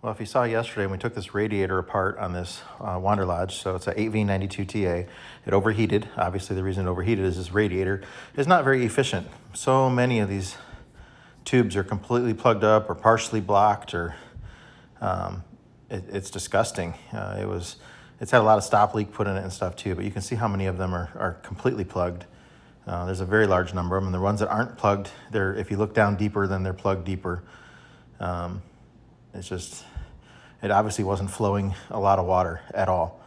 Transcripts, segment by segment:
Well, if you saw yesterday, when we took this radiator apart on this Wander Lodge, so it's a 8V92TA, it overheated. Obviously, the reason it overheated is this radiator is not very efficient. So many of these tubes are completely plugged up or partially blocked, or it's disgusting. It's had a lot of stop leak put in it and stuff too, but you can see how many of them are completely plugged. There's a very large number of them, and the ones that aren't plugged, if you look down deeper, then they're plugged deeper. It obviously wasn't flowing a lot of water at all.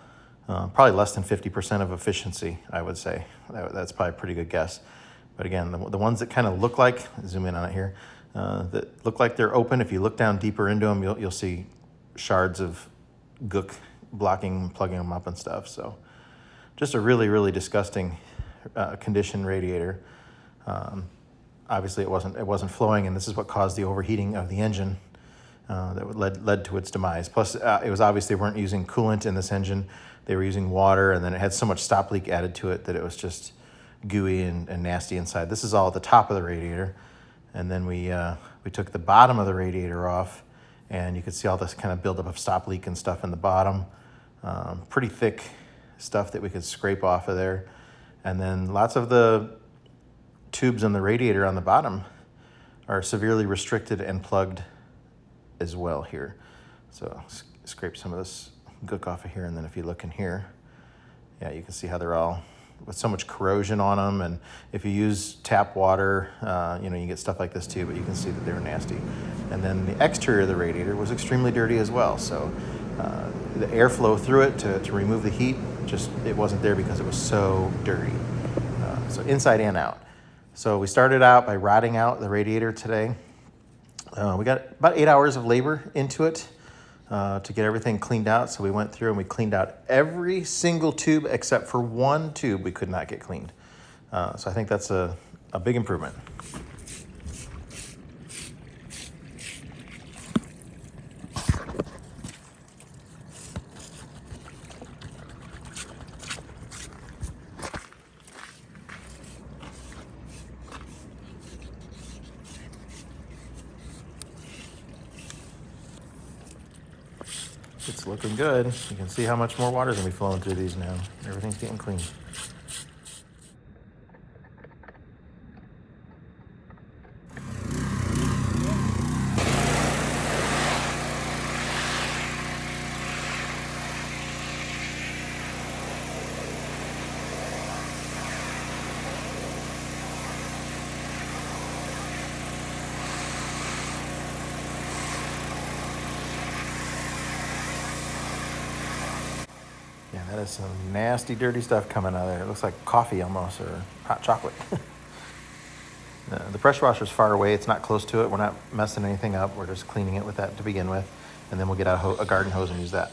Probably less than 50% of efficiency, I would say. That's probably a pretty good guess. But again, the ones that kind of look like, zoom in on it here, that look like they're open, if you look down deeper into them, you'll see shards of gook blocking, plugging them up and stuff. So just a really, really disgusting condition radiator. Obviously it wasn't flowing, and this is what caused the overheating of the engine. That led to its demise. Plus, it was obvious they weren't using coolant in this engine. They were using water, and then it had so much stop leak added to it that it was just gooey and nasty inside. This is all at the top of the radiator. And then we took the bottom of the radiator off, and you could see all this kind of buildup of stop leak and stuff in the bottom. Pretty thick stuff that we could scrape off of there. And then lots of the tubes on the radiator on the bottom are severely restricted and plugged as well here. So scrape some of this gook off of here, and then if you look in here, yeah, you can see how they're all with so much corrosion on them. And if you use tap water, you get stuff like this too, but you can see that they're nasty. And then the exterior of the radiator was extremely dirty as well. So the airflow through it to remove the heat, it wasn't there because it was so dirty. So inside and out. So we started out by rotting out the radiator today. We got about 8 hours of labor into it to get everything cleaned out. So we went through and we cleaned out every single tube except for one tube we could not get cleaned. So I think that's a big improvement. It's looking good. You can see how much more water is going to be flowing through these now. Everything's getting clean. Yeah, that is some nasty, dirty stuff coming out of there. It looks like coffee almost, or hot chocolate. The pressure washer is far away. It's not close to it. We're not messing anything up. We're just cleaning it with that to begin with. And then we'll get out a garden hose and use that.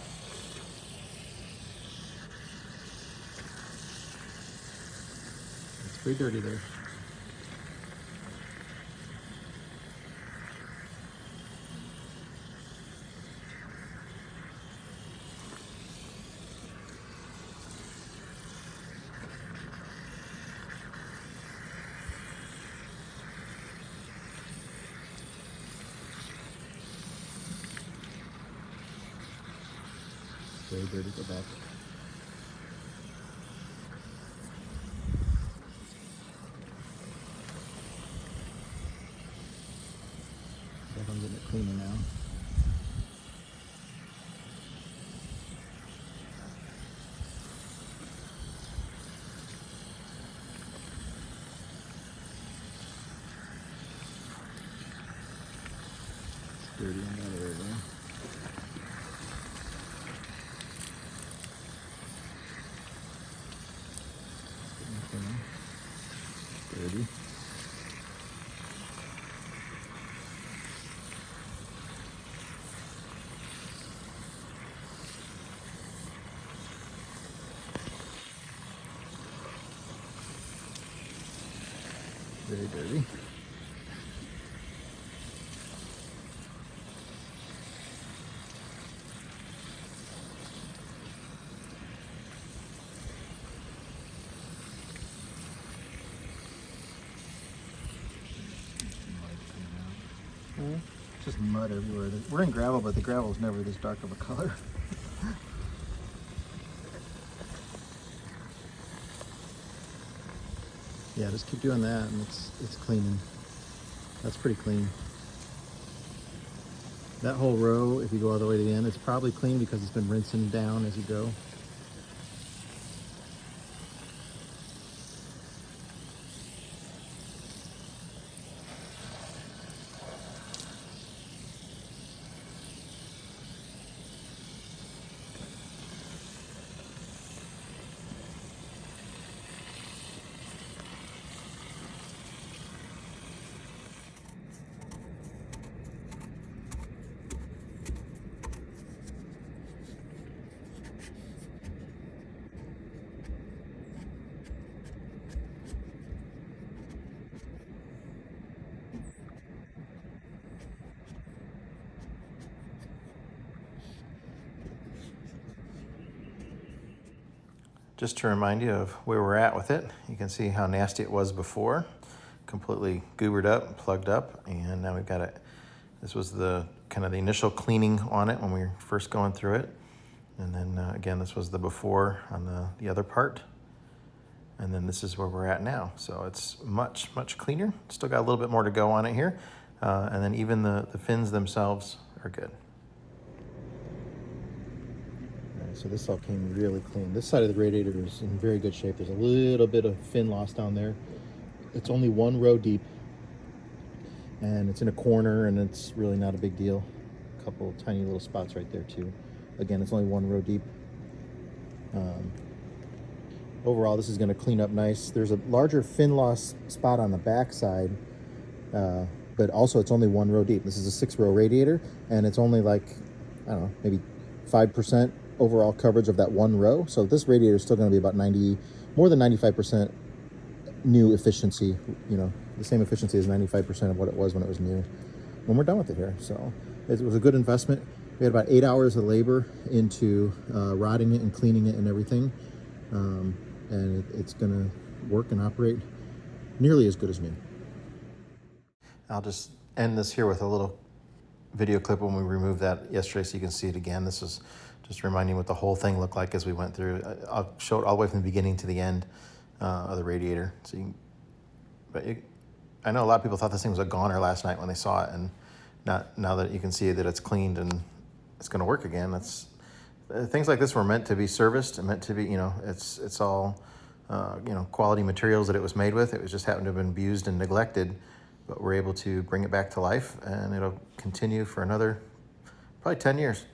It's pretty dirty there. Very dirty, go back. I'm getting it cleaner now. It's dirty in that area. Dirty. Very dirty. Just mud everywhere. We're in gravel, but the gravel is never this dark of a color. Yeah, just keep doing that, and it's cleaning. That's pretty clean. That whole row, if you go all the way to the end, it's probably clean because it's been rinsing down as you go. Just to remind you of where we're at with it, you can see how nasty it was before. Completely goobered up, plugged up, and now we've got it. This was the kind of the initial cleaning on it when we were first going through it. And then again, this was the before on the other part. And then this is where we're at now. So it's much, much cleaner. Still got a little bit more to go on it here. And then even the fins themselves are good. So this all came really clean. This side of the radiator is in very good shape. There's a little bit of fin loss down there. It's only one row deep, and it's in a corner, and it's really not a big deal. A couple tiny little spots right there too. Again, it's only one row deep. Overall, this is going to clean up nice. There's a larger fin loss spot on the back side, but also it's only one row deep. This is a 6-row radiator, and it's only like, I don't know, maybe 5% overall coverage of that one row. So this radiator is still going to be about more than 95% new efficiency, you know, the same efficiency as 95% of what it was when it was new when we're done with it here. So it was a good investment. We had about 8 hours of labor into rodding it and cleaning it and everything. And it's going to work and operate nearly as good as new. I'll just end this here with a little video clip when we removed that yesterday so you can see it again. This is just reminding what the whole thing looked like as we went through. I'll show it all the way from the beginning to the end of the radiator. So I know a lot of people thought this thing was a goner last night when they saw it, and now that you can see that it's cleaned and it's going to work again. Things like this were meant to be serviced and meant to be, you know, it's all, you know, quality materials that it was made with. It was just happened to have been abused and neglected, but we're able to bring it back to life, and it'll continue for another probably 10 years.